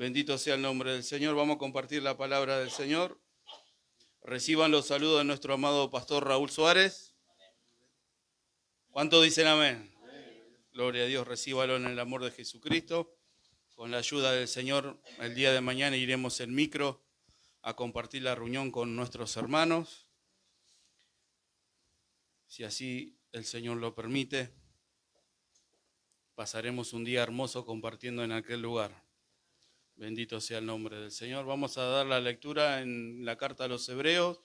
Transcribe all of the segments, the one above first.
Bendito sea el nombre del Señor. Vamos a compartir la palabra del Señor. Reciban los saludos de nuestro amado pastor Raúl Suárez. ¿Cuántos dicen amén? Gloria a Dios, recíbalo en el amor de Jesucristo. Con la ayuda del Señor, el día de mañana iremos en micro a compartir la reunión con nuestros hermanos. Si así el Señor lo permite, pasaremos un día hermoso compartiendo en aquel lugar. Bendito sea el nombre del Señor. Vamos a dar la lectura en la carta a los Hebreos,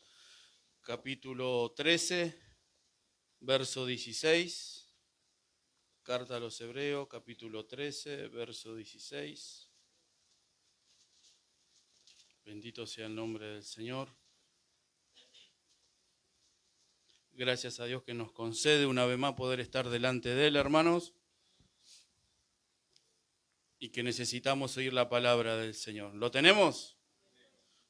capítulo 13, verso 16. Carta a los Hebreos, capítulo 13, verso 16. Bendito sea el nombre del Señor. Gracias a Dios que nos concede una vez más poder estar delante de Él, hermanos, y que necesitamos oír la palabra del Señor. ¿Lo tenemos?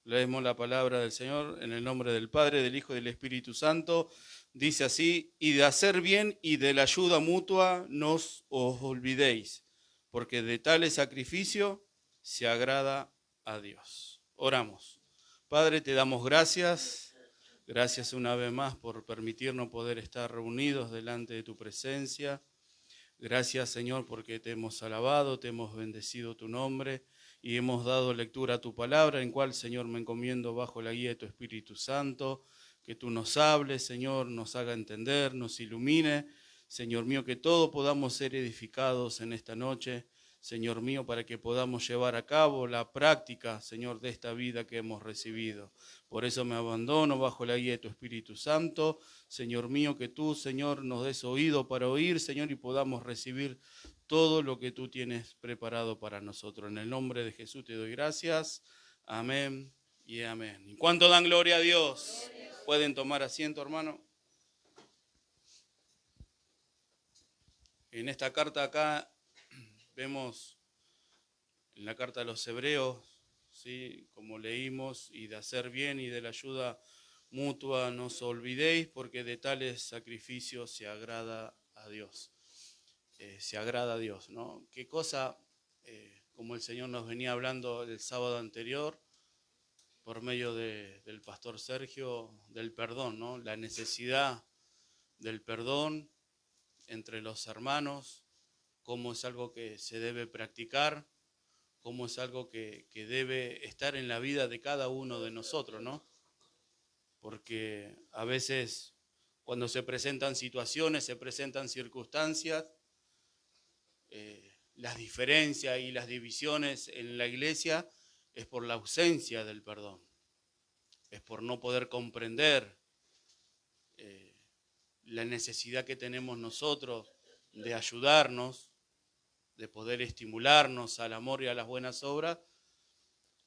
Leemos la palabra del Señor en el nombre del Padre, del Hijo y del Espíritu Santo. Dice así: y de hacer bien y de la ayuda mutua no os olvidéis, porque de tales sacrificio se agrada a Dios. Oramos. Padre, te damos gracias. Gracias una vez más por permitirnos poder estar reunidos delante de tu presencia. Gracias, Señor, porque te hemos alabado, te hemos bendecido tu nombre y hemos dado lectura a tu palabra, en cual, Señor, me encomiendo bajo la guía de tu Espíritu Santo, que tú nos hables, Señor, nos haga entender, nos ilumine. Señor mío, que todos podamos ser edificados en esta noche, Señor mío, para que podamos llevar a cabo la práctica, Señor, de esta vida que hemos recibido. Por eso me abandono bajo la guía de tu Espíritu Santo. Señor mío, que tú, Señor, nos des oído para oír, Señor, y podamos recibir todo lo que tú tienes preparado para nosotros. En el nombre de Jesús te doy gracias. Amén y amén. ¿Y cuánto dan gloria a Dios? ¿Pueden tomar asiento, hermano? En esta carta acá vemos, en la carta a los Hebreos, ¿sí?, como leímos, y de hacer bien y de la ayuda mutua no os olvidéis, porque de tales sacrificios se agrada a Dios. Se agrada a Dios, ¿no? Qué cosa, como el Señor nos venía hablando el sábado anterior, por medio del pastor Sergio, del perdón, ¿no? La necesidad del perdón entre los hermanos, cómo es algo que se debe practicar, cómo es algo que debe estar en la vida de cada uno de nosotros, ¿no? Porque a veces cuando se presentan situaciones, se presentan circunstancias, las diferencias y las divisiones en la iglesia es por la ausencia del perdón, es por no poder comprender la necesidad que tenemos nosotros de ayudarnos, de poder estimularnos al amor y a las buenas obras,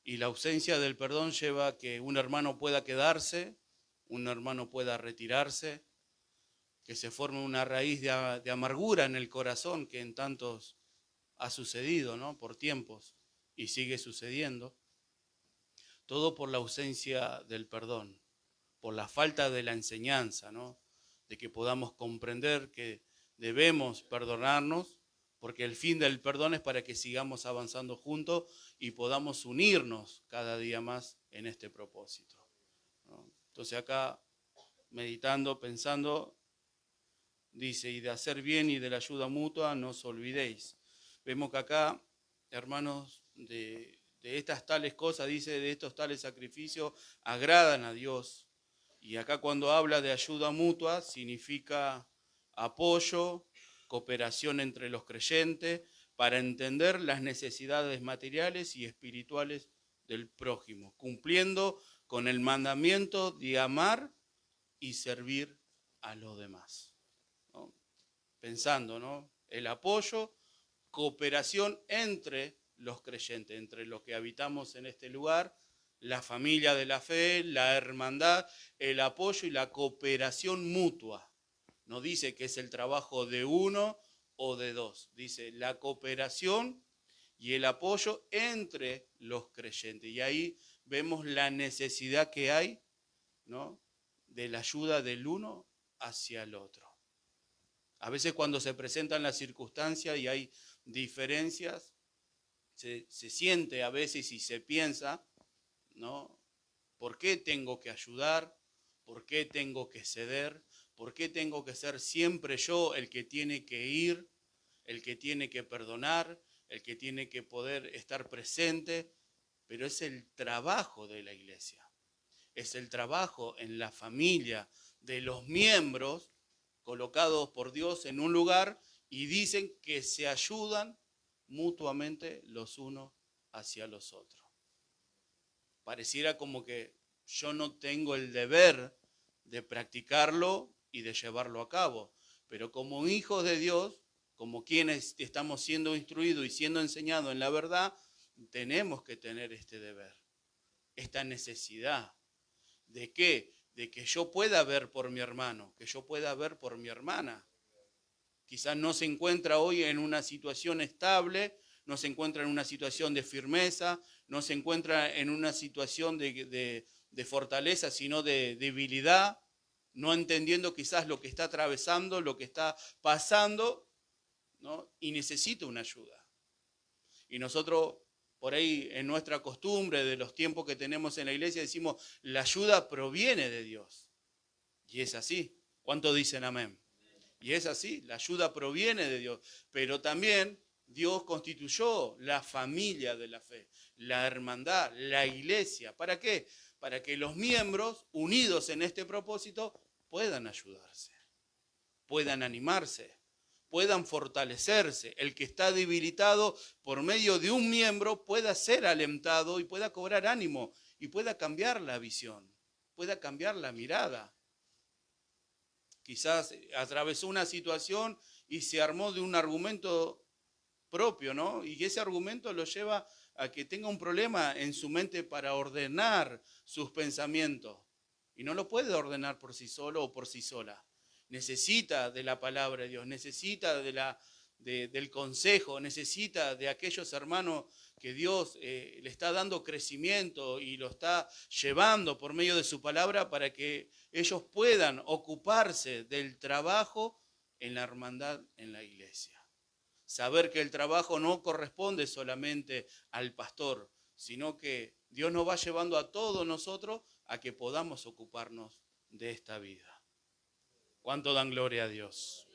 y la ausencia del perdón lleva a que un hermano pueda quedarse, un hermano pueda retirarse, que se forme una raíz de amargura en el corazón que en tantos ha sucedido, ¿no?, por tiempos, y sigue sucediendo. Todo por la ausencia del perdón, por la falta de la enseñanza, ¿no?, de que podamos comprender que debemos perdonarnos, porque el fin del perdón es para que sigamos avanzando juntos y podamos unirnos cada día más en este propósito, ¿no? Entonces acá, meditando, pensando, dice: y de hacer bien y de la ayuda mutua no os olvidéis. Vemos que acá, hermanos, de estas tales cosas, dice, de estos tales sacrificios, agradan a Dios. Y acá cuando habla de ayuda mutua, significa apoyo, cooperación entre los creyentes, para entender las necesidades materiales y espirituales del prójimo, cumpliendo con el mandamiento de amar y servir a los demás, ¿no? Pensando, ¿no?, el apoyo, cooperación entre los creyentes, entre los que habitamos en este lugar, la familia de la fe, la hermandad, el apoyo y la cooperación mutua. No dice que es el trabajo de uno o de dos, dice la cooperación y el apoyo entre los creyentes. Y ahí vemos la necesidad que hay, ¿no?, de la ayuda del uno hacia el otro. A veces cuando se presentan las circunstancias y hay diferencias, se siente a veces y se piensa, ¿no? ¿Por qué tengo que ayudar? ¿Por qué tengo que ceder? ¿Por qué tengo que ser siempre yo el que tiene que ir, el que tiene que perdonar, el que tiene que poder estar presente? Pero es el trabajo de la iglesia, es el trabajo en la familia de los miembros colocados por Dios en un lugar y dicen que se ayudan mutuamente los unos hacia los otros. Pareciera como que yo no tengo el deber de practicarlo y de llevarlo a cabo, pero como hijos de Dios, como quienes estamos siendo instruidos y siendo enseñados en la verdad, tenemos que tener este deber, esta necesidad. ¿De qué? De que yo pueda ver por mi hermano, que yo pueda ver por mi hermana. Quizás no se encuentra hoy en una situación estable, no se encuentra en una situación de firmeza, no se encuentra en una situación de fortaleza, sino de debilidad, no entendiendo quizás lo que está atravesando, lo que está pasando, ¿no? Y necesita una ayuda. Y nosotros, por ahí, en nuestra costumbre de los tiempos que tenemos en la iglesia, decimos, la ayuda proviene de Dios. Y es así. ¿Cuántos dicen amén? Y es así, la ayuda proviene de Dios. Pero también Dios constituyó la familia de la fe, la hermandad, la iglesia. ¿Para qué? Para que los miembros, unidos en este propósito, puedan ayudarse, puedan animarse, puedan fortalecerse. El que está debilitado por medio de un miembro pueda ser alentado y pueda cobrar ánimo y pueda cambiar la visión, pueda cambiar la mirada. Quizás atravesó una situación y se armó de un argumento propio, ¿no? Y ese argumento lo lleva a que tenga un problema en su mente para ordenar sus pensamientos. Y no lo puede ordenar por sí solo o por sí sola. Necesita de la palabra de Dios, necesita del consejo, necesita de aquellos hermanos que Dios le está dando crecimiento y lo está llevando por medio de su palabra para que ellos puedan ocuparse del trabajo en la hermandad en la iglesia. Saber que el trabajo no corresponde solamente al pastor, sino que Dios nos va llevando a todos nosotros a que podamos ocuparnos de esta vida. ¿Cuánto dan gloria a Dios?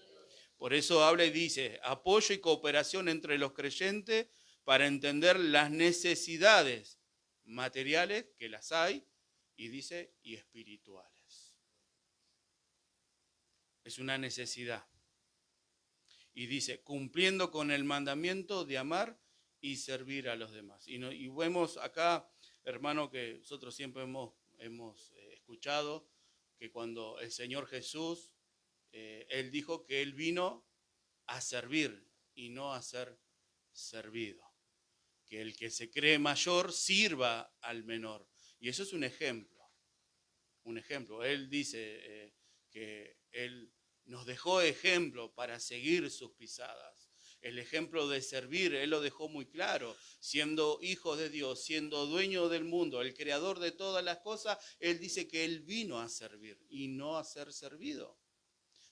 Por eso habla y dice, apoyo y cooperación entre los creyentes para entender las necesidades materiales, que las hay, y dice, y espirituales. Es una necesidad. Y dice, cumpliendo con el mandamiento de amar y servir a los demás. Y vemos acá, hermano, que nosotros siempre hemos escuchado que cuando el Señor Jesús, Él dijo que Él vino a servir y no a ser servido. Que el que se cree mayor sirva al menor. Y eso es un ejemplo. Un ejemplo. Él dice que Él nos dejó ejemplo para seguir sus pisadas. El ejemplo de servir, Él lo dejó muy claro. Siendo hijo de Dios, siendo dueño del mundo, el creador de todas las cosas, Él dice que Él vino a servir y no a ser servido.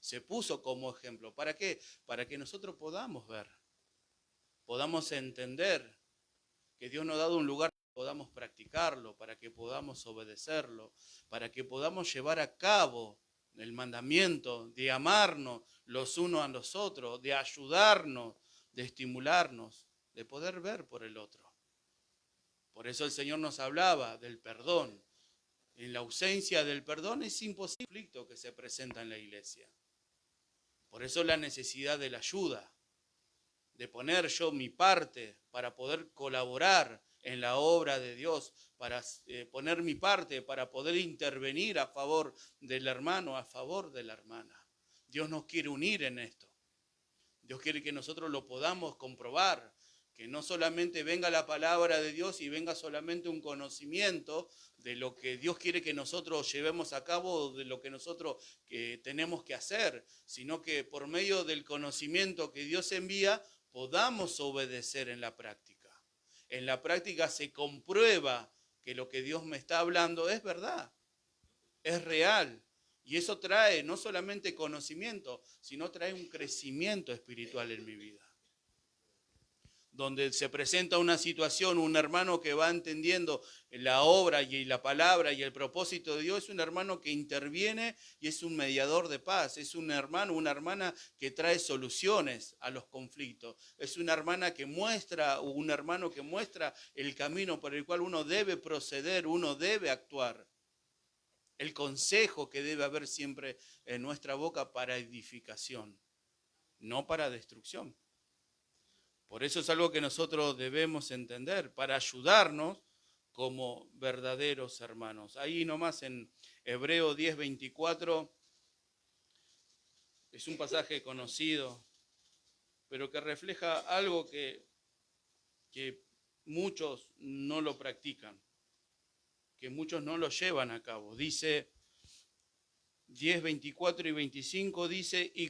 Se puso como ejemplo. ¿Para qué? Para que nosotros podamos ver, podamos entender que Dios nos ha dado un lugar para que podamos practicarlo, para que podamos obedecerlo, para que podamos llevar a cabo el mandamiento de amarnos los unos a los otros, de ayudarnos, de estimularnos, de poder ver por el otro. Por eso el Señor nos hablaba del perdón. En la ausencia del perdón es imposible el conflicto que se presenta en la iglesia. Por eso la necesidad de la ayuda, de poner yo mi parte para poder colaborar en la obra de Dios, para poner mi parte, para poder intervenir a favor del hermano, a favor de la hermana. Dios nos quiere unir en esto. Dios quiere que nosotros lo podamos comprobar, que no solamente venga la palabra de Dios y venga solamente un conocimiento de lo que Dios quiere que nosotros llevemos a cabo, de lo que nosotros tenemos que hacer, sino que por medio del conocimiento que Dios envía, podamos obedecer en la práctica. En la práctica se comprueba que lo que Dios me está hablando es verdad, es real. Y eso trae no solamente conocimiento, sino trae un crecimiento espiritual en mi vida. donde se presenta una situación, un hermano que va entendiendo la obra y la palabra y el propósito de Dios, es un hermano que interviene y es un mediador de paz, es un hermano, una hermana que trae soluciones a los conflictos, es una hermana que muestra, un hermano que muestra el camino por el cual uno debe proceder, uno debe actuar. El consejo que debe haber siempre en nuestra boca para edificación, no para destrucción. Por eso es algo que nosotros debemos entender, para ayudarnos como verdaderos hermanos. Ahí nomás en Hebreo 10:24, es un pasaje conocido, pero que refleja algo que muchos no lo practican, que muchos no lo llevan a cabo. Dice 10:24 y 25, dice, y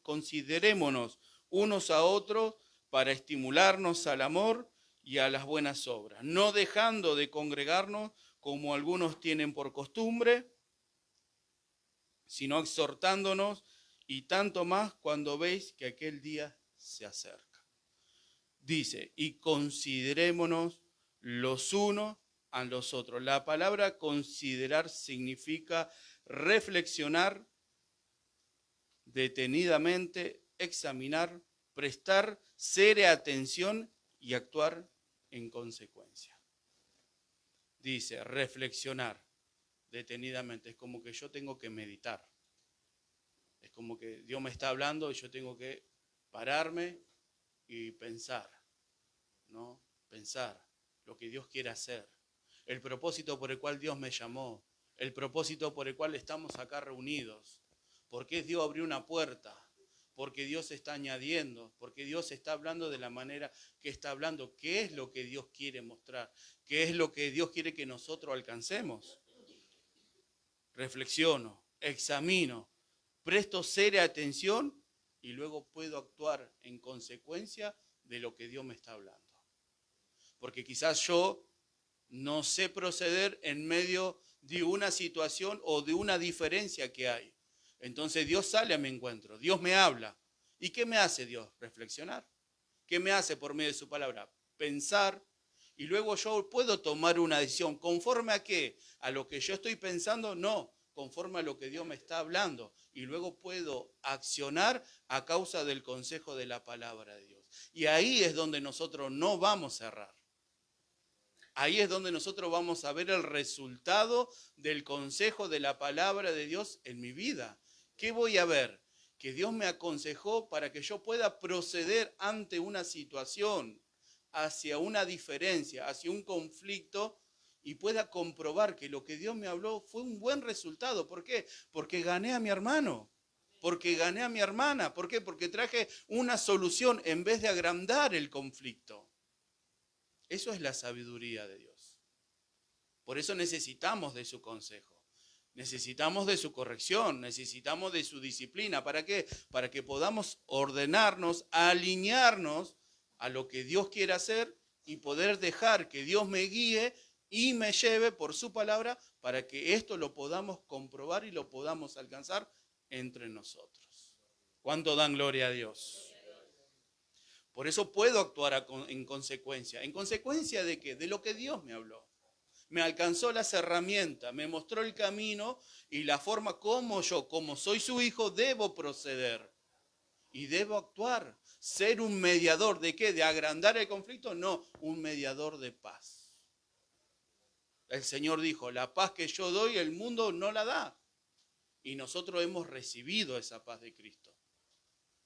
considerémonos unos a otros para estimularnos al amor y a las buenas obras, no dejando de congregarnos como algunos tienen por costumbre, sino exhortándonos, y tanto más cuando veis que aquel día se acerca. Dice, y considerémonos los unos a los otros. La palabra considerar significa reflexionar detenidamente, examinar, prestar seria atención y actuar en consecuencia. Dice, reflexionar detenidamente. Es como que yo tengo que meditar. Es como que Dios me está hablando y yo tengo que pararme y pensar, ¿no? Pensar lo que Dios quiere hacer, el propósito por el cual Dios me llamó, el propósito por el cual estamos acá reunidos. ¿Por qué Dios abrió una puerta? Porque Dios está añadiendo, porque Dios está hablando de la manera que está hablando. ¿Qué es lo que Dios quiere mostrar? ¿Qué es lo que Dios quiere que nosotros alcancemos? Reflexiono, examino, presto seria atención y luego puedo actuar en consecuencia de lo que Dios me está hablando. Porque quizás yo no sé proceder en medio de una situación o de una diferencia que hay. Entonces Dios sale a mi encuentro, Dios me habla. ¿Y qué me hace Dios? Reflexionar. ¿Qué me hace por medio de su palabra? Pensar. Y luego yo puedo tomar una decisión. ¿Conforme a qué? ¿A lo que yo estoy pensando? No, conforme a lo que Dios me está hablando. Y luego puedo accionar a causa del consejo de la palabra de Dios. Y ahí es donde nosotros no vamos a errar. Ahí es donde nosotros vamos a ver el resultado del consejo de la palabra de Dios en mi vida. ¿Qué voy a ver? Que Dios me aconsejó para que yo pueda proceder ante una situación, hacia una diferencia, hacia un conflicto, y pueda comprobar que lo que Dios me habló fue un buen resultado. ¿Por qué? Porque gané a mi hermano, porque gané a mi hermana. ¿Por qué? Porque traje una solución en vez de agrandar el conflicto. Eso es la sabiduría de Dios. Por eso necesitamos de su consejo. Necesitamos de su corrección, necesitamos de su disciplina. ¿Para qué? Para que podamos ordenarnos, alinearnos a lo que Dios quiere hacer y poder dejar que Dios me guíe y me lleve por su palabra para que esto lo podamos comprobar y lo podamos alcanzar entre nosotros. ¿Cuánto dan gloria a Dios? Por eso puedo actuar en consecuencia. ¿En consecuencia de qué? De lo que Dios me habló. Me alcanzó las herramientas, me mostró el camino y la forma como yo, como soy su hijo, debo proceder. Y debo actuar. Ser un mediador. ¿De qué? ¿De agrandar el conflicto? No, un mediador de paz. El Señor dijo, la paz que yo doy, el mundo no la da. Y nosotros hemos recibido esa paz de Cristo,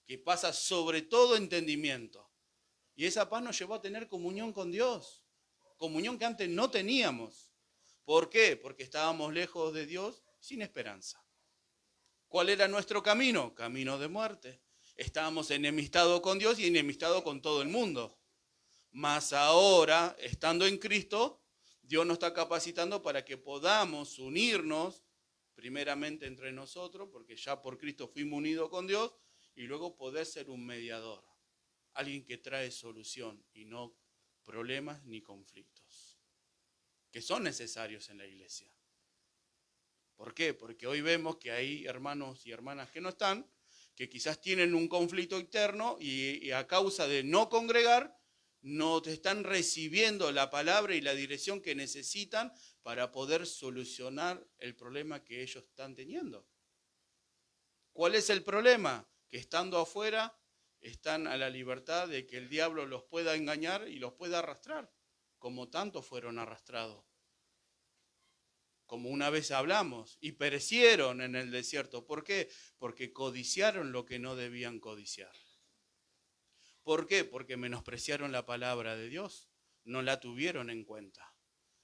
que pasa sobre todo entendimiento. Y esa paz nos llevó a tener comunión con Dios. Comunión que antes no teníamos. ¿Por qué? Porque estábamos lejos de Dios sin esperanza. ¿Cuál era nuestro camino? Camino de muerte. Estábamos enemistados con Dios y enemistados con todo el mundo. Mas ahora, estando en Cristo, Dios nos está capacitando para que podamos unirnos primeramente entre nosotros, porque ya por Cristo fuimos unidos con Dios, y luego poder ser un mediador. Alguien que trae solución y no problemas ni conflictos, que son necesarios en la iglesia. ¿Por qué? Porque hoy vemos que hay hermanos y hermanas que no están, que quizás tienen un conflicto interno y a causa de no congregar, no te están recibiendo la palabra y la dirección que necesitan para poder solucionar el problema que ellos están teniendo. ¿Cuál es el problema? Que estando afuera están a la libertad de que el diablo los pueda engañar y los pueda arrastrar, como tantos fueron arrastrados. Como una vez hablamos, y perecieron en el desierto. ¿Por qué? Porque codiciaron lo que no debían codiciar. ¿Por qué? Porque menospreciaron la palabra de Dios, no la tuvieron en cuenta.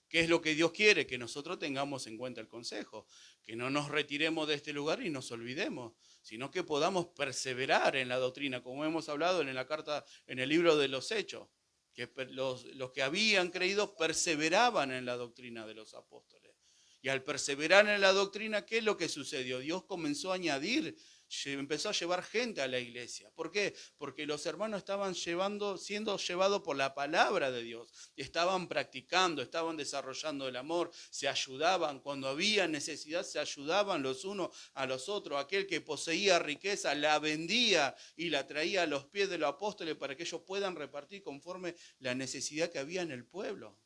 ¿Qué es lo que Dios quiere? Que nosotros tengamos en cuenta el consejo, que no nos retiremos de este lugar y nos olvidemos, sino que podamos perseverar en la doctrina, como hemos hablado en la carta, en el libro de los Hechos, que los que habían creído perseveraban en la doctrina de los apóstoles. Y al perseverar en la doctrina, ¿qué es lo que sucedió? Dios comenzó a añadir, empezó a llevar gente a la iglesia. ¿Por qué? Porque los hermanos estaban siendo llevados por la palabra de Dios. Estaban practicando, estaban desarrollando el amor, se ayudaban. Cuando había necesidad, se ayudaban los unos a los otros. Aquel que poseía riqueza la vendía y la traía a los pies de los apóstoles para que ellos puedan repartir conforme la necesidad que había en el pueblo.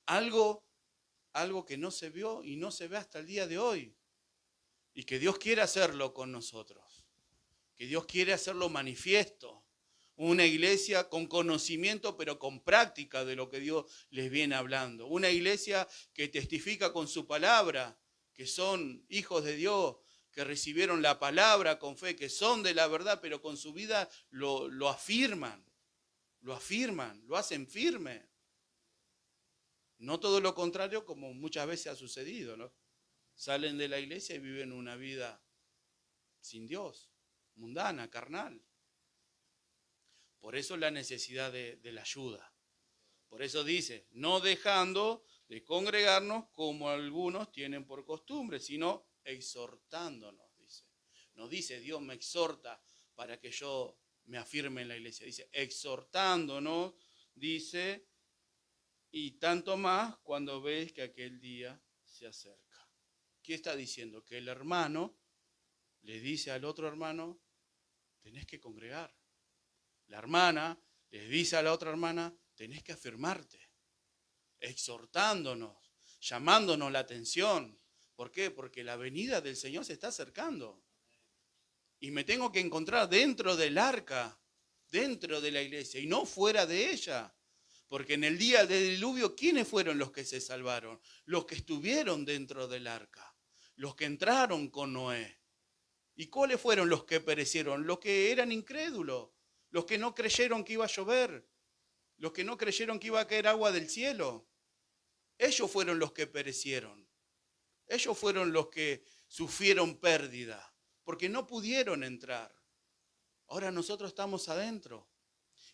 Algo que no se vio y no se ve hasta el día de hoy. Y que Dios quiere hacerlo con nosotros. Que Dios quiere hacerlo manifiesto. Una iglesia con conocimiento, pero con práctica de lo que Dios les viene hablando. Una iglesia que testifica con su palabra, que son hijos de Dios, que recibieron la palabra con fe, que son de la verdad, pero con su vida lo afirman, lo hacen firme. No todo lo contrario, como muchas veces ha sucedido, ¿no? Salen de la iglesia y viven una vida sin Dios, mundana, carnal. Por eso la necesidad de la ayuda. Por eso dice, no dejando de congregarnos como algunos tienen por costumbre, sino exhortándonos, dice. No dice Dios me exhorta para que yo me afirme en la iglesia. Dice exhortándonos, dice, y tanto más cuando veis que aquel día se acerca. ¿Qué está diciendo? Que el hermano le dice al otro hermano, tenés que congregar. La hermana le dice a la otra hermana, tenés que afirmarte. Exhortándonos, llamándonos la atención. ¿Por qué? Porque la venida del Señor se está acercando. Y me tengo que encontrar dentro del arca, dentro de la iglesia y no fuera de ella. Porque en el día del diluvio, ¿quiénes fueron los que se salvaron? Los que estuvieron dentro del arca, los que entraron con Noé. ¿Y cuáles fueron los que perecieron? Los que eran incrédulos, los que no creyeron que iba a llover, los que no creyeron que iba a caer agua del cielo. Ellos fueron los que perecieron. Ellos fueron los que sufrieron pérdida, porque no pudieron entrar. Ahora nosotros estamos adentro.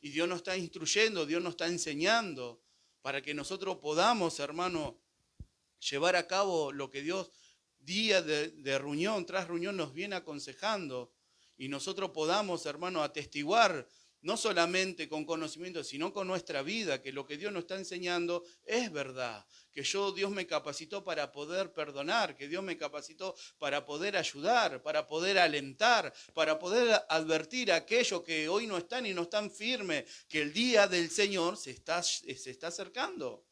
Y Dios nos está instruyendo, Dios nos está enseñando para que nosotros podamos, hermano, llevar a cabo lo que Dios día de reunión tras reunión nos viene aconsejando. Y nosotros podamos, hermano, atestiguar, no solamente con conocimiento, sino con nuestra vida, que lo que Dios nos está enseñando es verdad. Que Dios me capacitó para poder perdonar, que Dios me capacitó para poder ayudar, para poder alentar, para poder advertir a aquellos que hoy no están y no están firmes, que el día del Señor se está acercando.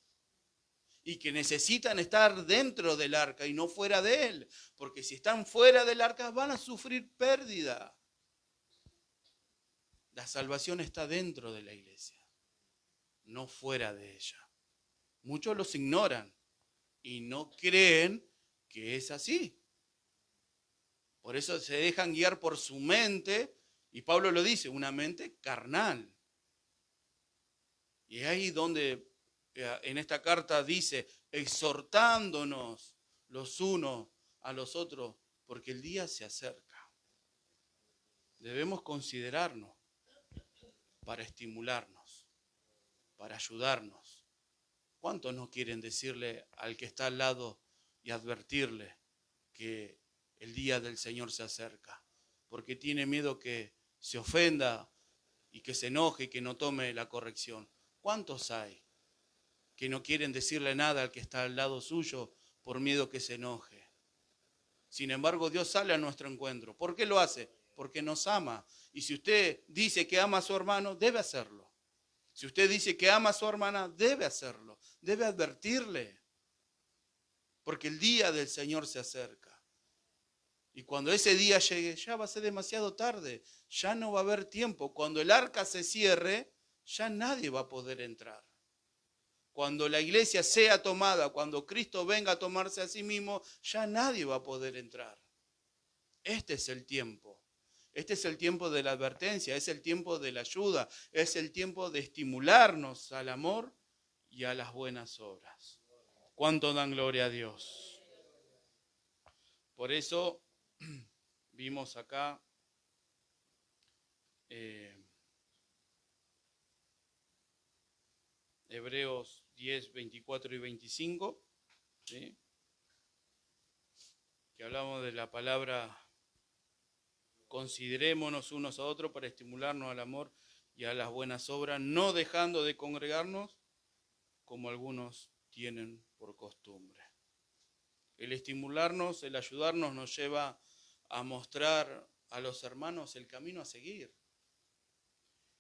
Y que necesitan estar dentro del arca y no fuera de él. Porque si están fuera del arca van a sufrir pérdida. La salvación está dentro de la iglesia, no fuera de ella. Muchos los ignoran y no creen que es así. Por eso se dejan guiar por su mente, y Pablo lo dice, una mente carnal. Y es ahí donde en esta carta dice, exhortándonos los unos a los otros, porque el día se acerca. Debemos considerarnos para estimularnos, para ayudarnos. ¿Cuántos no quieren decirle al que está al lado y advertirle que el día del Señor se acerca? Porque tiene miedo que se ofenda y que se enoje y que no tome la corrección. ¿Cuántos hay que no quieren decirle nada al que está al lado suyo por miedo que se enoje? Sin embargo, Dios sale a nuestro encuentro. ¿Por qué lo hace? porque nos ama. Y si usted dice que ama a su hermano, debe hacerlo. Si usted dice que ama a su hermana, debe hacerlo. Debe advertirle, porque el día del Señor se acerca. Y cuando ese día llegue, ya va a ser demasiado tarde. Ya no va a haber tiempo. Cuando el arca se cierre, ya nadie va a poder entrar. Cuando la iglesia sea tomada, cuando Cristo venga a tomarse a sí mismo, ya nadie va a poder entrar. Este es el tiempo. Este es el tiempo de la advertencia, es el tiempo de la ayuda, es el tiempo de estimularnos al amor y a las buenas obras. ¿Cuánto dan gloria a Dios? Por eso vimos acá Hebreos 10, 24 y 25, ¿sí? Que hablamos de la palabra considerémonos unos a otros para estimularnos al amor y a las buenas obras, no dejando de congregarnos como algunos tienen por costumbre. El estimularnos, el ayudarnos nos lleva a mostrar a los hermanos el camino a seguir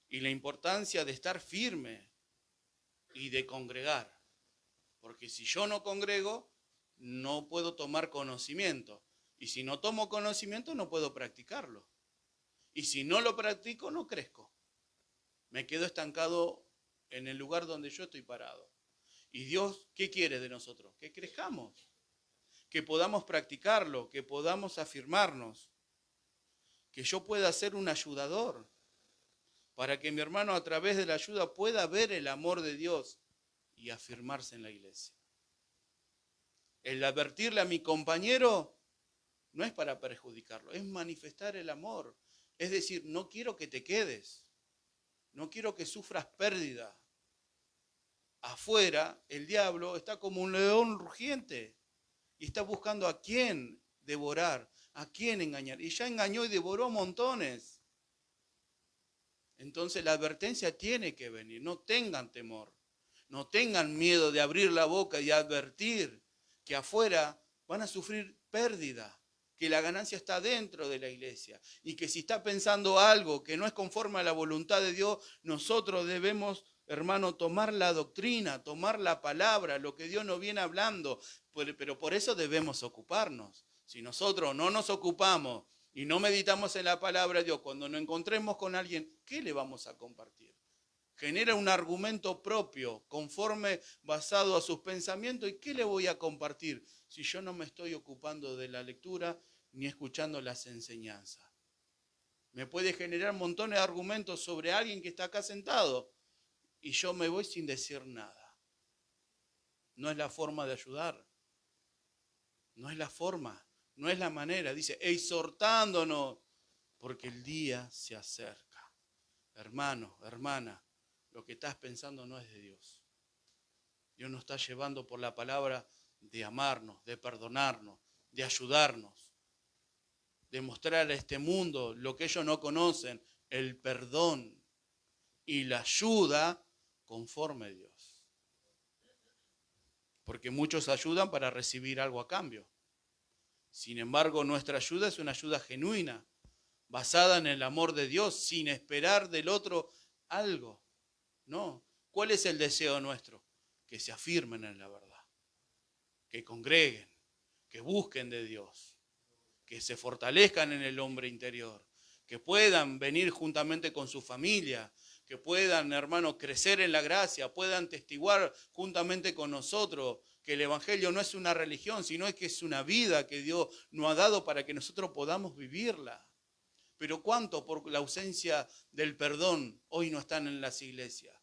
y la importancia de estar firme y de congregar. Porque si yo no congrego, no puedo tomar conocimiento. Y si no tomo conocimiento, no puedo practicarlo. Y si no lo practico, no crezco. Me quedo estancado en el lugar donde yo estoy parado. ¿Y Dios qué quiere de nosotros? Que crezcamos, que podamos practicarlo, que podamos afirmarnos, que yo pueda ser un ayudador, para que mi hermano a través de la ayuda pueda ver el amor de Dios y afirmarse en la iglesia. El advertirle a mi compañero no es para perjudicarlo, es manifestar el amor. Es decir, no quiero que te quedes, no quiero que sufras pérdida. Afuera, el diablo está como un león rugiente y está buscando a quién devorar, a quién engañar. Y ya engañó y devoró montones. Entonces la advertencia tiene que venir. No tengan temor, no tengan miedo de abrir la boca y advertir que afuera van a sufrir pérdida, que la ganancia está dentro de la iglesia y que si está pensando algo que no es conforme a la voluntad de Dios, nosotros debemos, hermano, tomar la doctrina, tomar la palabra, lo que Dios nos viene hablando, pero por eso debemos ocuparnos. Si nosotros no nos ocupamos y no meditamos en la palabra de Dios, cuando nos encontremos con alguien, ¿qué le vamos a compartir? Genera un argumento propio, conforme, basado a sus pensamientos. ¿Y qué le voy a compartir si yo no me estoy ocupando de la lectura ni escuchando las enseñanzas? Me puede generar montones de argumentos sobre alguien que está acá sentado y yo me voy sin decir nada. No es la forma de ayudar. No es la forma, no es la manera. Dice, exhortándonos, porque el día se acerca. Hermano, hermana, lo que estás pensando no es de Dios. Dios nos está llevando por la palabra de amarnos, de perdonarnos, de ayudarnos, de mostrar a este mundo lo que ellos no conocen, el perdón y la ayuda conforme a Dios. Porque muchos ayudan para recibir algo a cambio. Sin embargo, nuestra ayuda es una ayuda genuina, basada en el amor de Dios, sin esperar del otro algo. No. ¿Cuál es el deseo nuestro? Que se afirmen en la verdad, que congreguen, que busquen de Dios, que se fortalezcan en el hombre interior, que puedan venir juntamente con su familia, que puedan, hermanos, crecer en la gracia, puedan testiguar juntamente con nosotros que el Evangelio no es una religión, sino que es una vida que Dios nos ha dado para que nosotros podamos vivirla. Pero ¿cuánto por la ausencia del perdón hoy no están en las iglesias?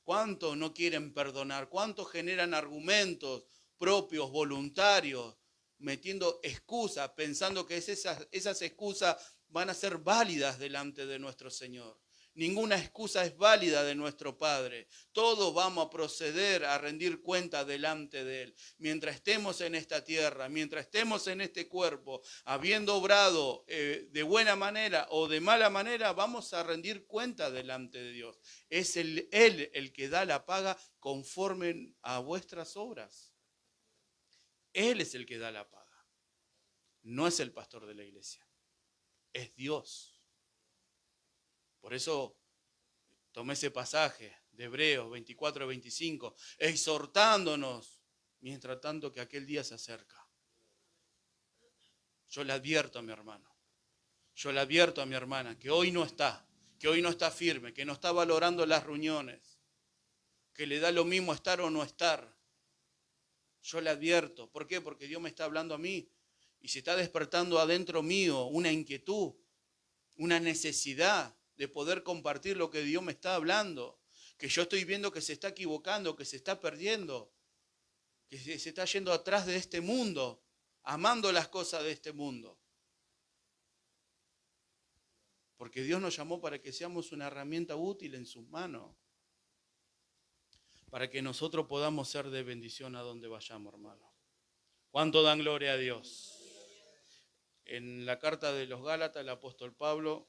¿Cuántos no quieren perdonar? ¿Cuántos generan argumentos propios, voluntarios, metiendo excusas, pensando que esas excusas van a ser válidas delante de nuestro Señor? Ninguna excusa es válida de nuestro Padre. Todos vamos a proceder a rendir cuenta delante de Él. Mientras estemos en esta tierra, mientras estemos en este cuerpo, habiendo obrado de buena manera o de mala manera, vamos a rendir cuenta delante de Dios. Es Él el que da la paga conforme a vuestras obras. Él es el que da la paga. No es el pastor de la iglesia. Es Dios. Por eso tomé ese pasaje de Hebreos 24-25, exhortándonos, mientras tanto que aquel día se acerca. Yo le advierto a mi hermano, yo le advierto a mi hermana que hoy no está firme, que no está valorando las reuniones, que le da lo mismo estar o no estar. Yo le advierto. ¿Por qué? Porque Dios me está hablando a mí y se está despertando adentro mío una inquietud, una necesidad de poder compartir lo que Dios me está hablando, que yo estoy viendo que se está equivocando, que se está perdiendo, que se está yendo atrás de este mundo, amando las cosas de este mundo. Porque Dios nos llamó para que seamos una herramienta útil en sus manos, para que nosotros podamos ser de bendición a donde vayamos, hermano. ¿Cuánto dan gloria a Dios? En la carta de los Gálatas, el apóstol Pablo,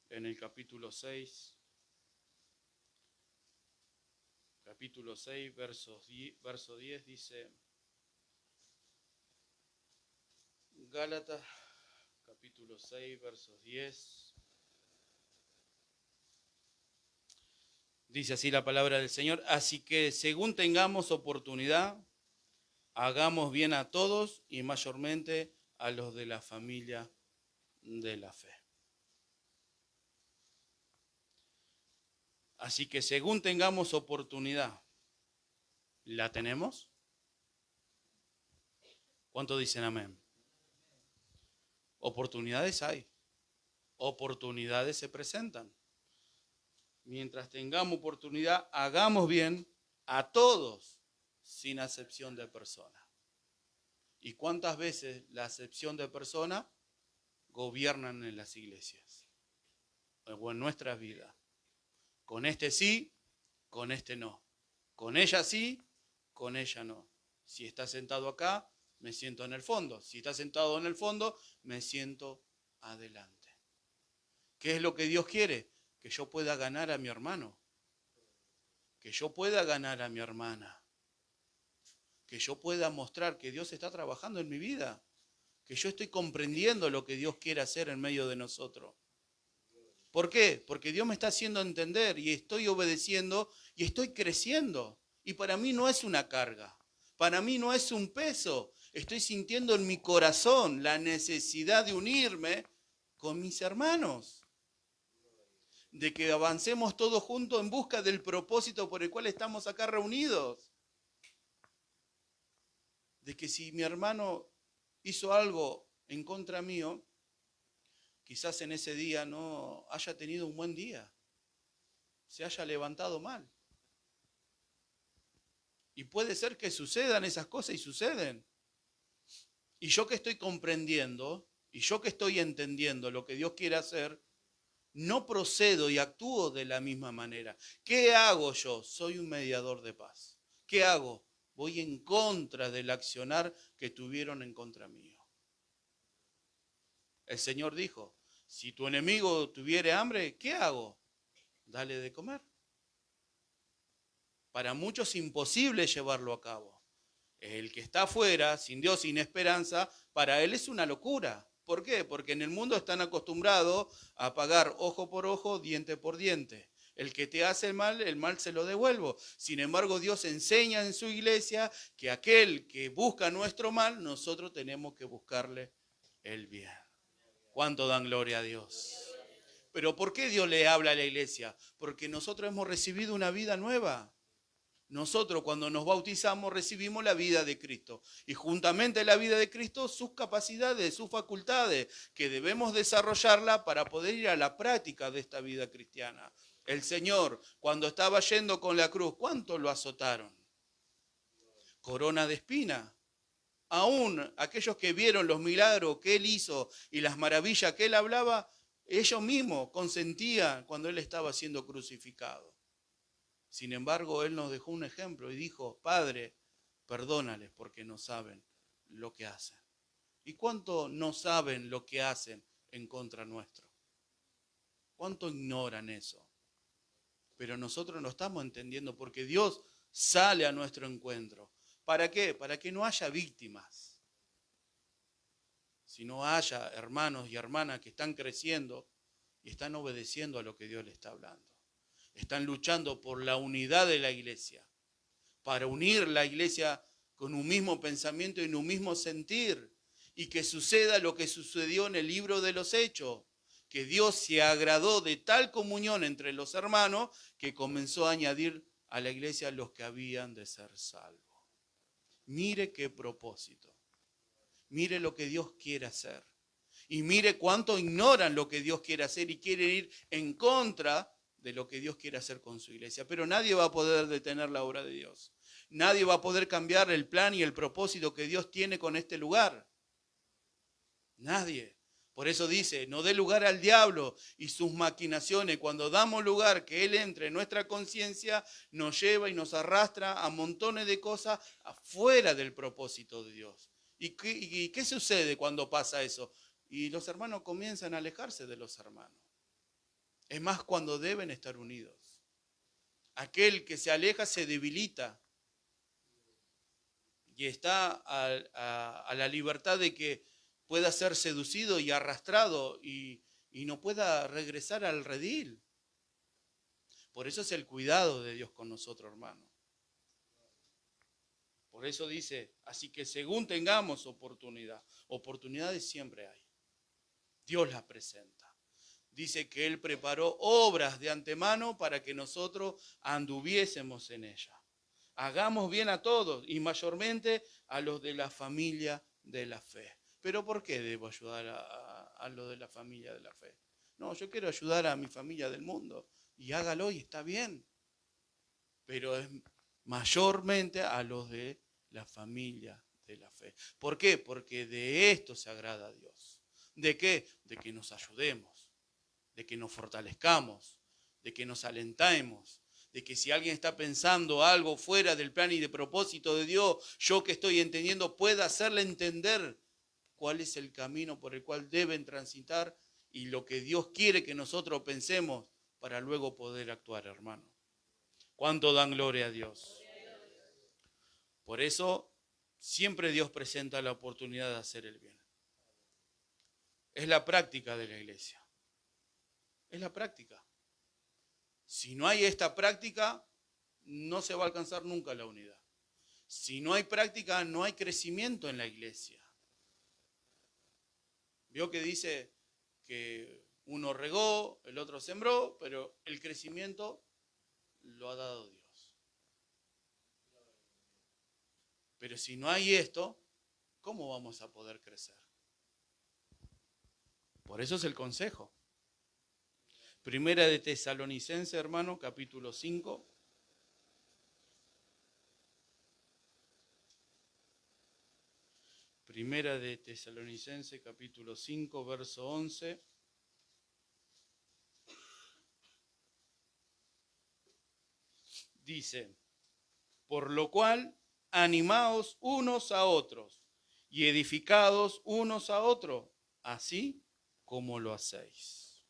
en el capítulo 6, verso 10, dice, Gálatas, capítulo 6, versos 10. Dice así la palabra del Señor. Así que según tengamos oportunidad, hagamos bien a todos y mayormente a los de la familia de la fe. Así que según tengamos oportunidad, ¿la tenemos? ¿Cuántos dicen amén? Oportunidades hay. Oportunidades se presentan. Mientras tengamos oportunidad, hagamos bien a todos, sin acepción de persona. ¿Y cuántas veces la acepción de persona gobiernan en las iglesias o en nuestras vidas? Con este sí, con este no. Con ella sí, con ella no. Si está sentado acá, me siento en el fondo. Si está sentado en el fondo, me siento adelante. ¿Qué es lo que Dios quiere? Que yo pueda ganar a mi hermano. Que yo pueda ganar a mi hermana. Que yo pueda mostrar que Dios está trabajando en mi vida. Que yo estoy comprendiendo lo que Dios quiere hacer en medio de nosotros. ¿Por qué? Porque Dios me está haciendo entender y estoy obedeciendo y estoy creciendo. Y para mí no es una carga. Para mí no es un peso. Estoy sintiendo en mi corazón la necesidad de unirme con mis hermanos. De que avancemos todos juntos en busca del propósito por el cual estamos acá reunidos. De que si mi hermano hizo algo en contra mío, quizás en ese día no haya tenido un buen día, se haya levantado mal. Y puede ser que sucedan esas cosas y suceden. Y yo que estoy comprendiendo, y yo que estoy entendiendo lo que Dios quiere hacer, no procedo y actúo de la misma manera. ¿Qué hago yo? Soy un mediador de paz. ¿Qué hago? Voy en contra del accionar que tuvieron en contra mío. El Señor dijo, si tu enemigo tuviere hambre, ¿qué hago? Dale de comer. Para muchos es imposible llevarlo a cabo. El que está afuera, sin Dios, sin esperanza, para él es una locura. ¿Por qué? Porque en el mundo están acostumbrados a pagar ojo por ojo, diente por diente. El que te hace el mal se lo devuelvo. Sin embargo, Dios enseña en su iglesia que aquel que busca nuestro mal, nosotros tenemos que buscarle el bien. ¿Cuánto dan gloria a Dios? Pero ¿por qué Dios le habla a la iglesia? Porque nosotros hemos recibido una vida nueva. Nosotros cuando nos bautizamos recibimos la vida de Cristo y juntamente la vida de Cristo sus capacidades, sus facultades que debemos desarrollarla para poder ir a la práctica de esta vida cristiana. El Señor cuando estaba yendo con la cruz, ¿cuánto lo azotaron? Corona de espina. Aún aquellos que vieron los milagros que Él hizo y las maravillas que Él hablaba, ellos mismos consentían cuando Él estaba siendo crucificado. Sin embargo, Él nos dejó un ejemplo y dijo, Padre, perdónales porque no saben lo que hacen. ¿Y cuánto no saben lo que hacen en contra nuestro? ¿Cuánto ignoran eso? Pero nosotros no estamos entendiendo porque Dios sale a nuestro encuentro. ¿Para qué? Para que no haya víctimas. Si no haya hermanos y hermanas que están creciendo y están obedeciendo a lo que Dios les está hablando. Están luchando por la unidad de la iglesia, para unir la iglesia con un mismo pensamiento y un mismo sentir, y que suceda lo que sucedió en el libro de los Hechos, que Dios se agradó de tal comunión entre los hermanos que comenzó a añadir a la iglesia los que habían de ser salvos. Mire qué propósito, mire lo que Dios quiere hacer, y mire cuánto ignoran lo que Dios quiere hacer y quieren ir en contra de lo que Dios quiere hacer con su iglesia. Pero nadie va a poder detener la obra de Dios. Nadie va a poder cambiar el plan y el propósito que Dios tiene con este lugar. Nadie. Por eso dice, no dé lugar al diablo y sus maquinaciones. Cuando damos lugar que Él entre en nuestra conciencia, nos lleva y nos arrastra a montones de cosas afuera del propósito de Dios. ¿Y qué sucede cuando pasa eso? Y los hermanos comienzan a alejarse de los hermanos. Es más cuando deben estar unidos. Aquel que se aleja se debilita y está a la libertad de que pueda ser seducido y arrastrado y no pueda regresar al redil. Por eso es el cuidado de Dios con nosotros, hermano. Por eso dice, así que según tengamos oportunidades siempre hay. Dios las presenta. Dice que Él preparó obras de antemano para que nosotros anduviésemos en ellas. Hagamos bien a todos y mayormente a los de la familia de la fe. ¿Pero por qué debo ayudar a los de la familia de la fe? No, yo quiero ayudar a mi familia del mundo y hágalo y está bien. Pero es mayormente a los de la familia de la fe. ¿Por qué? Porque de esto se agrada a Dios. ¿De qué? De que nos ayudemos, de que nos fortalezcamos, de que nos alentemos, de que si alguien está pensando algo fuera del plan y de propósito de Dios, yo que estoy entendiendo pueda hacerle entender cuál es el camino por el cual deben transitar y lo que Dios quiere que nosotros pensemos para luego poder actuar, hermano. ¿Cuánto dan gloria a Dios? Por eso siempre Dios presenta la oportunidad de hacer el bien. Es la práctica de la iglesia. Es la práctica. Si no hay esta práctica, no se va a alcanzar nunca la unidad. Si no hay práctica, no hay crecimiento en la iglesia. Vio que dice que uno regó, el otro sembró, pero el crecimiento lo ha dado Dios. Pero si no hay esto, ¿cómo vamos a poder crecer? Por eso es el consejo. Primera de Tesalonicenses, hermano, capítulo 5. Primera de Tesalonicenses, capítulo 5, verso 11. Dice, por lo cual, animaos unos a otros y edificados unos a otros, así como lo hacéis.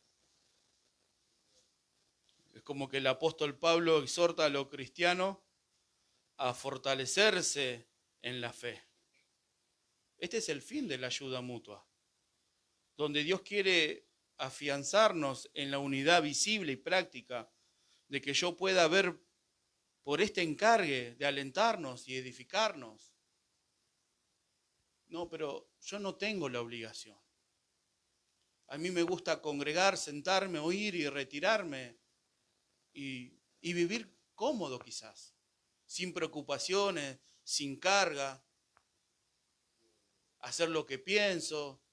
Es como que el apóstol Pablo exhorta a los cristianos a fortalecerse en la fe. Este es el fin de la ayuda mutua, donde Dios quiere afianzarnos en la unidad visible y práctica, de que yo pueda ver por este encargue de alentarnos y edificarnos. No, pero yo no tengo la obligación. A mí me gusta congregar, sentarme, oír y retirarme y vivir cómodo quizás, sin preocupaciones, sin carga, hacer lo que pienso,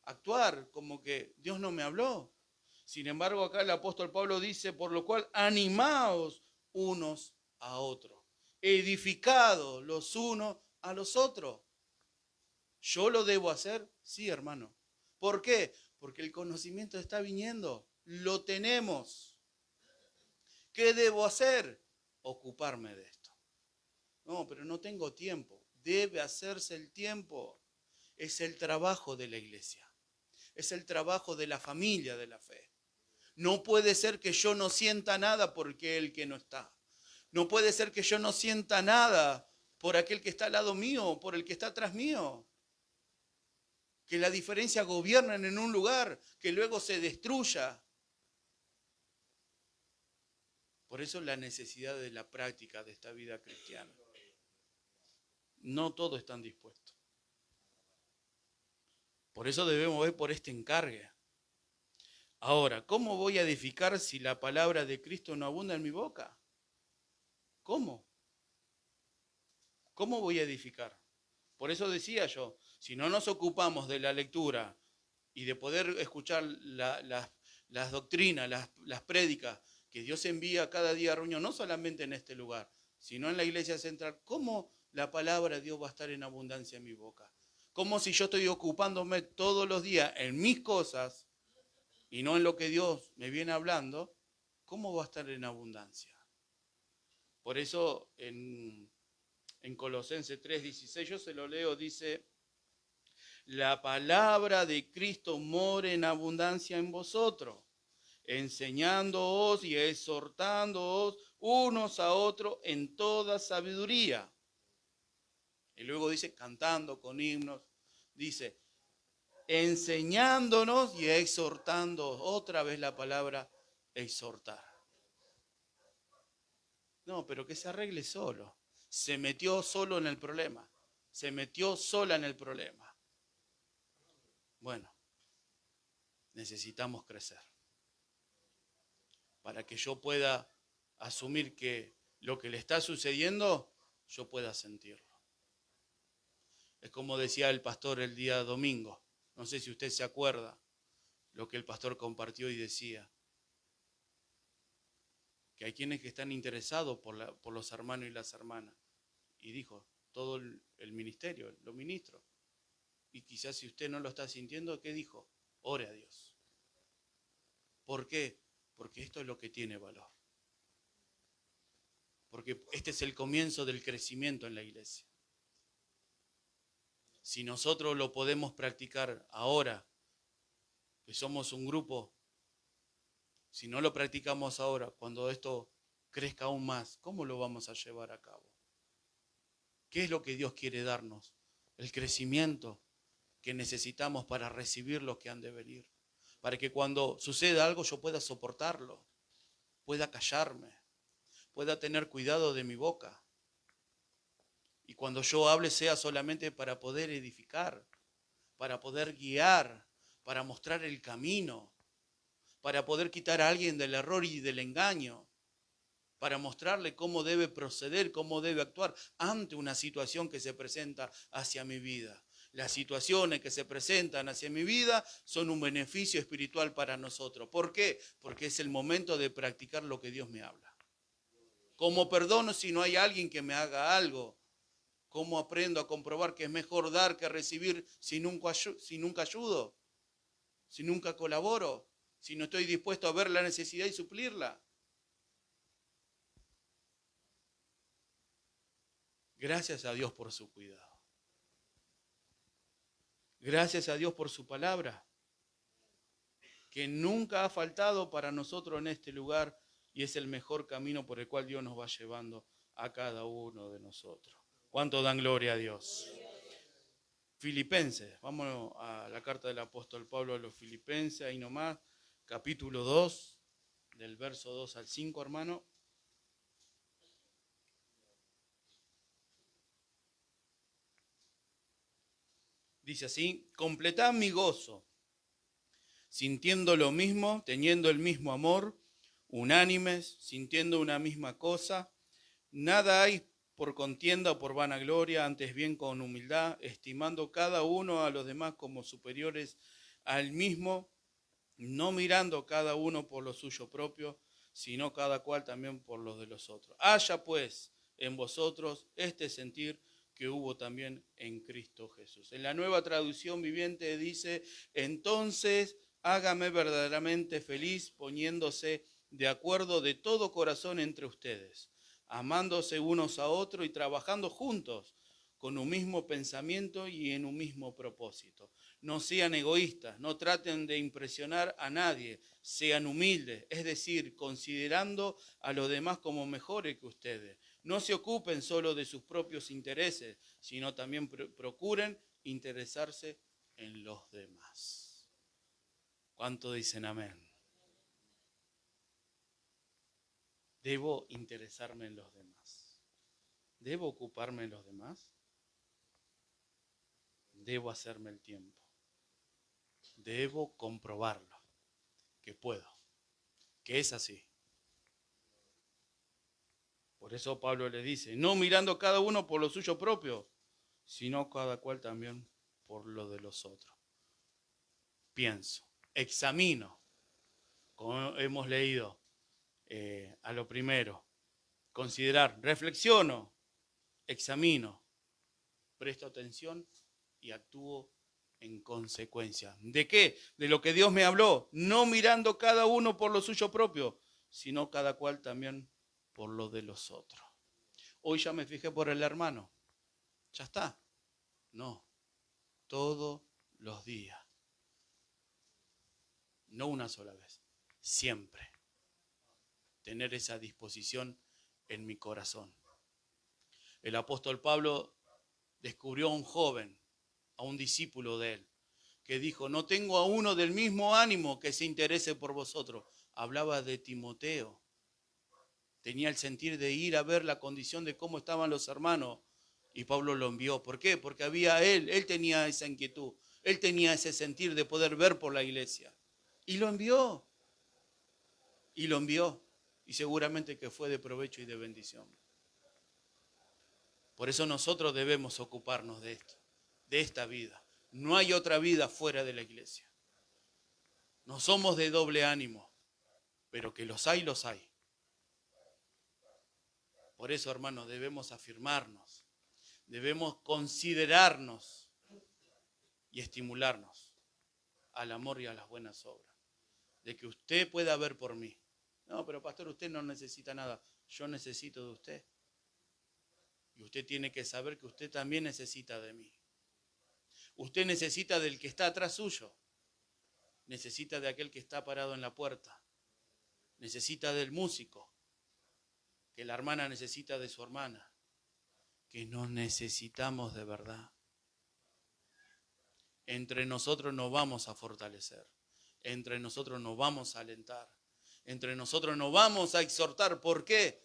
actuar como que Dios no me habló. Sin embargo, acá el apóstol Pablo dice, por lo cual animaos unos a otros, edificados los unos a los otros. ¿Yo lo debo hacer? Sí, hermano. ¿Por qué? Porque el conocimiento está viniendo, lo tenemos. ¿Qué debo hacer? Ocuparme de esto. No, pero no tengo tiempo. Debe hacerse el tiempo. Es el trabajo de la iglesia. Es el trabajo de la familia de la fe. No puede ser que yo no sienta nada por aquel que no está. No puede ser que yo no sienta nada por aquel que está al lado mío, por el que está atrás mío. que la diferencia gobiernen en un lugar, que luego se destruya. Por eso la necesidad de la práctica de esta vida cristiana. No todos están dispuestos. Por eso debemos ver por este encargue. Ahora, ¿cómo voy a edificar si la palabra de Cristo no abunda en mi boca? ¿Cómo? ¿Cómo voy a edificar? Por eso decía yo, si no nos ocupamos de la lectura y de poder escuchar las doctrinas, las prédicas que Dios envía cada día a reunión, no solamente en este lugar, sino en la iglesia central, ¿cómo la palabra de Dios va a estar en abundancia en mi boca? ¿Cómo si yo estoy ocupándome todos los días en mis cosas y no en lo que Dios me viene hablando, cómo va a estar en abundancia? Por eso en Colosenses 3:16, yo se lo leo, dice: la palabra de Cristo more en abundancia en vosotros, enseñándoos y exhortándoos unos a otros en toda sabiduría. Y luego dice, cantando con himnos, dice, enseñándonos y exhortándoos. Otra vez la palabra exhortar. No, pero que se arregle solo. Se metió solo en el problema. Se metió sola en el problema. Bueno, necesitamos crecer. Para que yo pueda asumir que lo que le está sucediendo, yo pueda sentirlo. Es como decía el pastor el día domingo. No sé si usted se acuerda lo que el pastor compartió y decía. Que hay quienes que están interesados por los hermanos y las hermanas. Y dijo, todo el ministerio, los ministros. Y quizás si usted no lo está sintiendo, ¿qué dijo? Ore a Dios. ¿Por qué? Porque esto es lo que tiene valor. Porque este es el comienzo del crecimiento en la iglesia. Si nosotros lo podemos practicar ahora, que somos un grupo, si no lo practicamos ahora, cuando esto crezca aún más, ¿cómo lo vamos a llevar a cabo? ¿Qué es lo que Dios quiere darnos? El crecimiento que necesitamos para recibir lo que han de venir. Para que cuando suceda algo yo pueda soportarlo, pueda callarme, pueda tener cuidado de mi boca. Y cuando yo hable sea solamente para poder edificar, para poder guiar, para mostrar el camino, para poder quitar a alguien del error y del engaño, para mostrarle cómo debe proceder, cómo debe actuar ante una situación que se presenta hacia mi vida. Las situaciones que se presentan hacia mi vida son un beneficio espiritual para nosotros. ¿Por qué? Porque es el momento de practicar lo que Dios me habla. ¿Cómo perdono si no hay alguien que me haga algo? ¿Cómo aprendo a comprobar que es mejor dar que recibir si nunca ayudo? Si nunca colaboro, si no estoy dispuesto a ver la necesidad y suplirla. Gracias a Dios por su cuidado. Gracias a Dios por su palabra, que nunca ha faltado para nosotros en este lugar y es el mejor camino por el cual Dios nos va llevando a cada uno de nosotros. ¿Cuánto dan gloria a Dios? Filipenses, vamos a la carta del apóstol Pablo a los Filipenses, ahí nomás, capítulo 2, del verso 2 al 5, hermano. Dice así, completad mi gozo, sintiendo lo mismo, teniendo el mismo amor, unánimes, sintiendo una misma cosa, nada hay por contienda o por vanagloria, antes bien con humildad, estimando cada uno a los demás como superiores al mismo, no mirando cada uno por lo suyo propio, sino cada cual también por los de los otros. Haya pues en vosotros este sentir que hubo también en Cristo Jesús. En la Nueva Traducción Viviente dice, entonces hágame verdaderamente feliz poniéndose de acuerdo de todo corazón entre ustedes, amándose unos a otros y trabajando juntos con un mismo pensamiento y en un mismo propósito. No sean egoístas, no traten de impresionar a nadie, sean humildes, es decir, considerando a los demás como mejores que ustedes. No se ocupen solo de sus propios intereses, sino también procuren interesarse en los demás. ¿Cuánto dicen amén? ¿Debo interesarme en los demás? ¿Debo ocuparme en los demás? Debo hacerme el tiempo. Debo comprobarlo, que puedo, que es así. Por eso Pablo le dice, no mirando cada uno por lo suyo propio, sino cada cual también por lo de los otros. Pienso, examino, como hemos leído, a lo primero, considerar, reflexiono, examino, presto atención y actúo en consecuencia. ¿De qué? De lo que Dios me habló, no mirando cada uno por lo suyo propio, sino cada cual también por lo de los otros. Hoy ya me fijé por el hermano, ya está. No, todos los días, no una sola vez, siempre. Tener esa disposición en mi corazón. El apóstol Pablo descubrió a un joven, a un discípulo de él, que dijo, no tengo a uno del mismo ánimo que se interese por vosotros. Hablaba de Timoteo. Tenía el sentir de ir a ver la condición de cómo estaban los hermanos. Y Pablo lo envió. ¿Por qué? Porque él tenía esa inquietud. Él tenía ese sentir de poder ver por la iglesia. Y lo envió. Y lo envió. Y seguramente que fue de provecho y de bendición. Por eso nosotros debemos ocuparnos de esto, de esta vida. No hay otra vida fuera de la iglesia. No somos de doble ánimo, pero que los hay, los hay. Por eso, hermanos, debemos afirmarnos, debemos considerarnos y estimularnos al amor y a las buenas obras. De que usted pueda ver por mí. No, pero pastor, usted no necesita nada. Yo necesito de usted. Y usted tiene que saber que usted también necesita de mí. Usted necesita del que está atrás suyo. Necesita de aquel que está parado en la puerta. Necesita del músico. Que la hermana necesita de su hermana. Que nos necesitamos de verdad. Entre nosotros nos vamos a fortalecer. Entre nosotros nos vamos a alentar. Entre nosotros nos vamos a exhortar. ¿Por qué?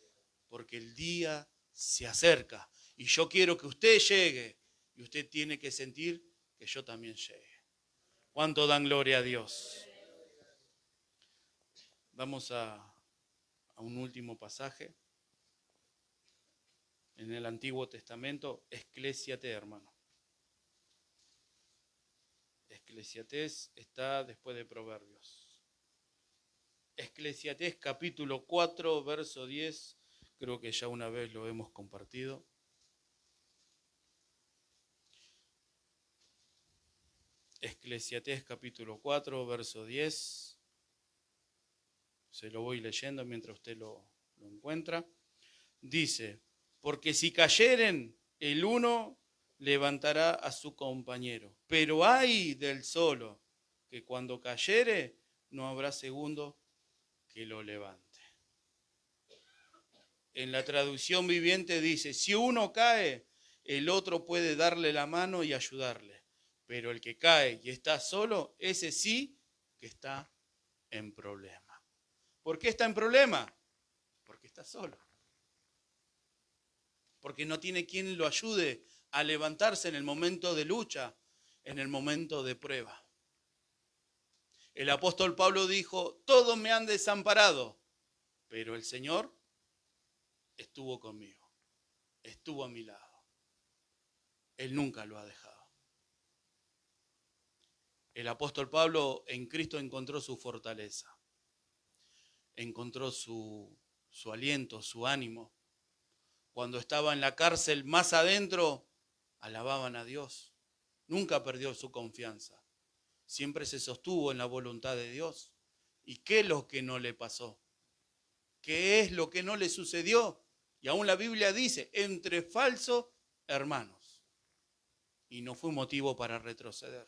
Porque el día se acerca. Y yo quiero que usted llegue. Y usted tiene que sentir que yo también llegue. ¿Cuánto dan gloria a Dios? Vamos a un último pasaje. En el Antiguo Testamento, Eclesiastés, hermano. Eclesiastés está después de Proverbios. Eclesiastés capítulo 4, verso 10. Creo que ya una vez lo hemos compartido. Eclesiastés capítulo 4, verso 10. Se lo voy leyendo mientras usted lo encuentra. Dice, porque si cayeren, el uno levantará a su compañero. Pero ay del solo, que cuando cayere, no habrá segundo que lo levante. En la traducción viviente dice, si uno cae, el otro puede darle la mano y ayudarle. Pero el que cae y está solo, ese sí que está en problema. ¿Por qué está en problema? Porque está solo. Porque no tiene quien lo ayude a levantarse en el momento de lucha, en el momento de prueba. El apóstol Pablo dijo, todos me han desamparado, pero el Señor estuvo conmigo, estuvo a mi lado. Él nunca lo ha dejado. El apóstol Pablo en Cristo encontró su fortaleza, encontró su aliento, su ánimo. Cuando estaba en la cárcel más adentro, alababan a Dios. Nunca perdió su confianza. Siempre se sostuvo en la voluntad de Dios. ¿Y qué es lo que no le pasó? ¿Qué es lo que no le sucedió? Y aún la Biblia dice, entre falsos hermanos. Y no fue motivo para retroceder.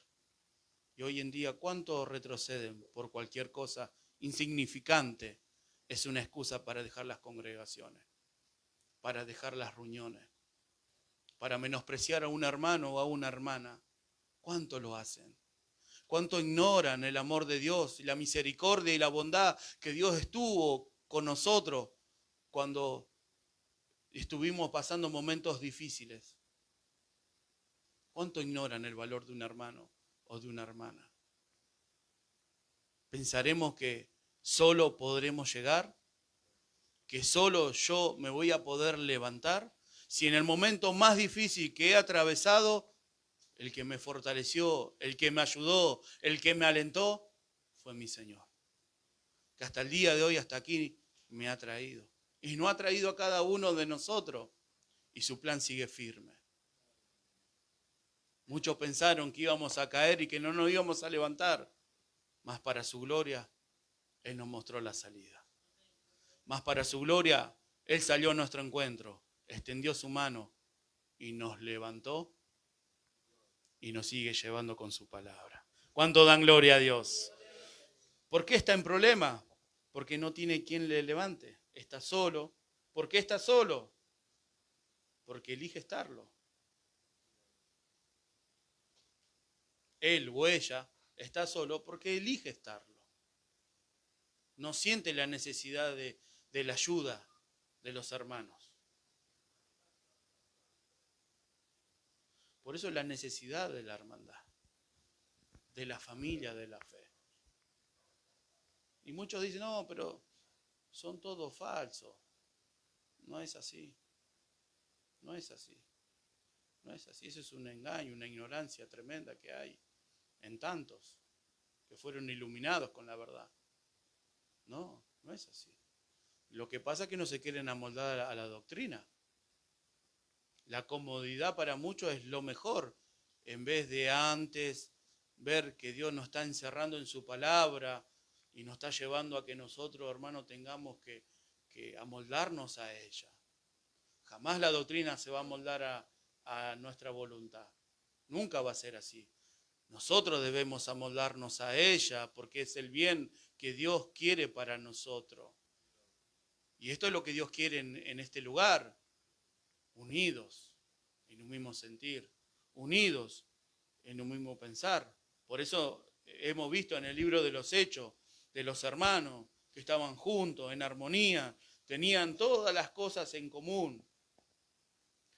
Y hoy en día, ¿cuántos retroceden por cualquier cosa insignificante? Es una excusa para dejar las congregaciones, para dejar las reuniones, para menospreciar a un hermano o a una hermana. ¿Cuánto lo hacen? ¿Cuánto ignoran el amor de Dios y la misericordia y la bondad que Dios estuvo con nosotros cuando estuvimos pasando momentos difíciles? ¿Cuánto ignoran el valor de un hermano o de una hermana? ¿Pensaremos que solo podremos llegar? ¿Que solo yo me voy a poder levantar? Si en el momento más difícil que he atravesado, el que me fortaleció, el que me ayudó, el que me alentó, fue mi Señor. Que hasta el día de hoy, hasta aquí, me ha traído. Y no ha traído a cada uno de nosotros. Y su plan sigue firme. Muchos pensaron que íbamos a caer y que no nos íbamos a levantar. Mas para su gloria, Él nos mostró la salida. Mas para su gloria, Él salió a nuestro encuentro, extendió su mano y nos levantó y nos sigue llevando con su palabra. ¿Cuánto dan gloria a Dios? ¿Por qué está en problema? Porque no tiene quien le levante. Está solo. ¿Por qué está solo? Porque elige estarlo. Él o ella está solo porque elige estarlo. No siente la necesidad de la ayuda de los hermanos. Por eso la necesidad de la hermandad, de la familia de la fe. Y muchos dicen, no, pero son todos falsos. No es así. No es así. No es así. Eso es un engaño, una ignorancia tremenda que hay en tantos que fueron iluminados con la verdad. No, no es así. Lo que pasa es que no se quieren amoldar a la doctrina. La comodidad para muchos es lo mejor, en vez de antes ver que Dios nos está encerrando en su palabra y nos está llevando a que nosotros, hermanos, tengamos que amoldarnos a ella. Jamás la doctrina se va a amoldar a nuestra voluntad. Nunca va a ser así. Nosotros debemos amoldarnos a ella porque es el bien que Dios quiere para nosotros. Y esto es lo que Dios quiere en este lugar. Unidos en un mismo sentir, unidos en un mismo pensar. Por eso hemos visto en el libro de los Hechos de los hermanos que estaban juntos, en armonía, tenían todas las cosas en común.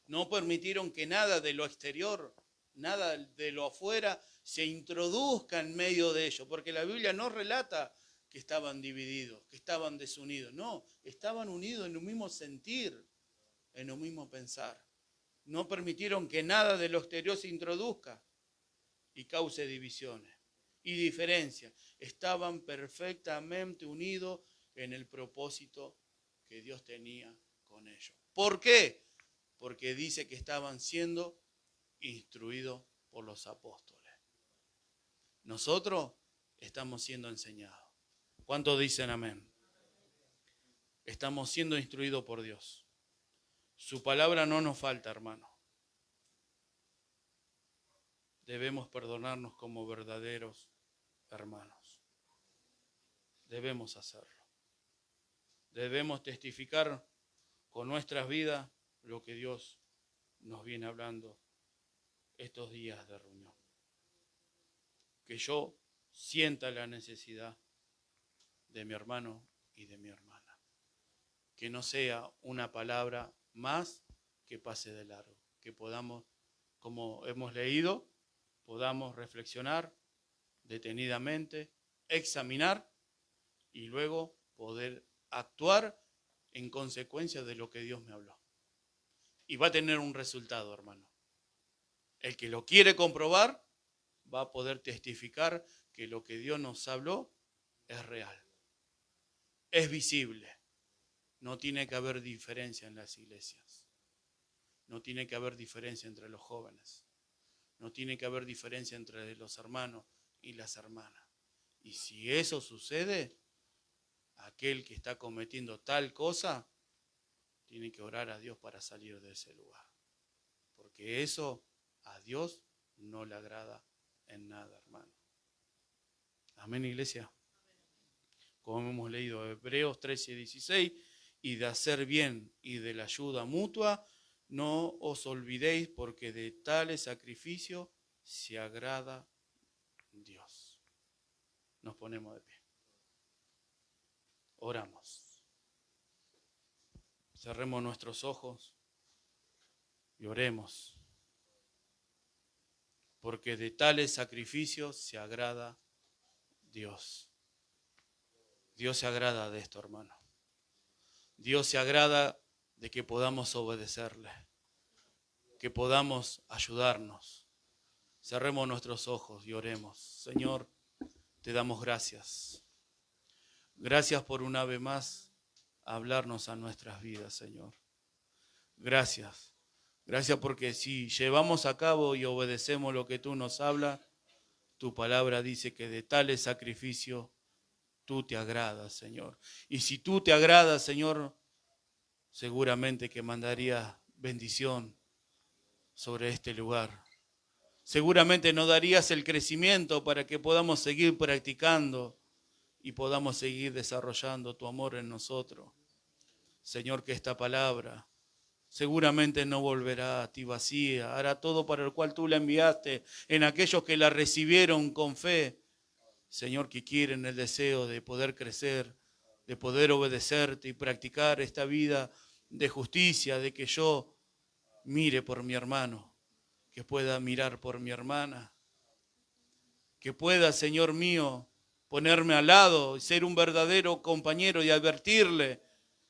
No permitieron que nada de lo exterior, nada de lo afuera se introduzca en medio de ellos, porque la Biblia no relata que estaban divididos, que estaban desunidos. No, estaban unidos en un mismo sentir, en un mismo pensar. No permitieron que nada de lo exterior se introduzca y cause divisiones y diferencias. Estaban perfectamente unidos en el propósito que Dios tenía con ellos. ¿Por qué? Porque dice que estaban siendo instruidos por los apóstoles. Nosotros estamos siendo enseñados. ¿Cuántos dicen amén? Estamos siendo instruidos por Dios. Su palabra no nos falta, hermano. Debemos perdonarnos como verdaderos hermanos. Debemos hacerlo. Debemos testificar con nuestras vidas lo que Dios nos viene hablando estos días de reunión. Que yo sienta la necesidad de mi hermano y de mi hermana. Que no sea una palabra más que pase de largo. Que podamos, como hemos leído, podamos reflexionar detenidamente, examinar y luego poder actuar en consecuencia de lo que Dios me habló. Y va a tener un resultado, hermano. El que lo quiere comprobar va a poder testificar que lo que Dios nos habló es real, es visible. No tiene que haber diferencia en las iglesias. No tiene que haber diferencia entre los jóvenes. No tiene que haber diferencia entre los hermanos y las hermanas. Y si eso sucede, aquel que está cometiendo tal cosa tiene que orar a Dios para salir de ese lugar. Porque eso a Dios no le agrada en nada, hermano. Amén, iglesia. Como hemos leído Hebreos 13:16, y de hacer bien y de la ayuda mutua, no os olvidéis porque de tales sacrificios se agrada Dios. Nos ponemos de pie. Oramos. Cerremos nuestros ojos y oremos. Porque de tales sacrificios se agrada Dios. Dios se agrada de esto, hermano. Dios se agrada de que podamos obedecerle, que podamos ayudarnos. Cerremos nuestros ojos y oremos. Señor, te damos gracias. Gracias por una vez más hablarnos a nuestras vidas, Señor. Gracias. Gracias porque si llevamos a cabo y obedecemos lo que tú nos hablas, tu palabra dice que de tales sacrificios tú te agradas, Señor. Y si tú te agradas, Señor, seguramente que mandarías bendición sobre este lugar. Seguramente nos darías el crecimiento para que podamos seguir practicando y podamos seguir desarrollando tu amor en nosotros. Señor, que esta palabra seguramente no volverá a ti vacía, hará todo para el cual tú la enviaste en aquellos que la recibieron con fe. Señor, que quieren el deseo de poder crecer, de poder obedecerte y practicar esta vida de justicia, de que yo mire por mi hermano, que pueda mirar por mi hermana, que pueda, Señor mío, ponerme al lado y ser un verdadero compañero y advertirle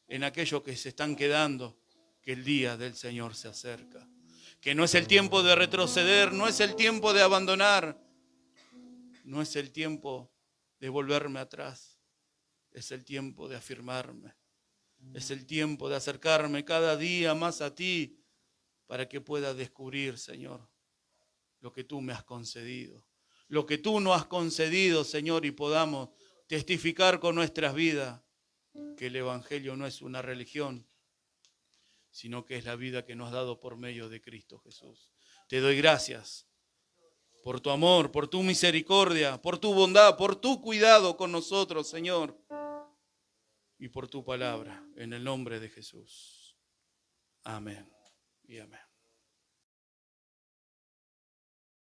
en aquellos que se están quedando que el día del Señor se acerca, que no es el tiempo de retroceder, no es el tiempo de abandonar, no es el tiempo de volverme atrás, es el tiempo de afirmarme, es el tiempo de acercarme cada día más a ti para que pueda descubrir, Señor, lo que tú me has concedido, lo que tú nos has concedido, Señor, y podamos testificar con nuestras vidas que el Evangelio no es una religión, sino que es la vida que nos has dado por medio de Cristo Jesús. Te doy gracias por tu amor, por tu misericordia, por tu bondad, por tu cuidado con nosotros, Señor, y por tu palabra, en el nombre de Jesús. Amén y amén.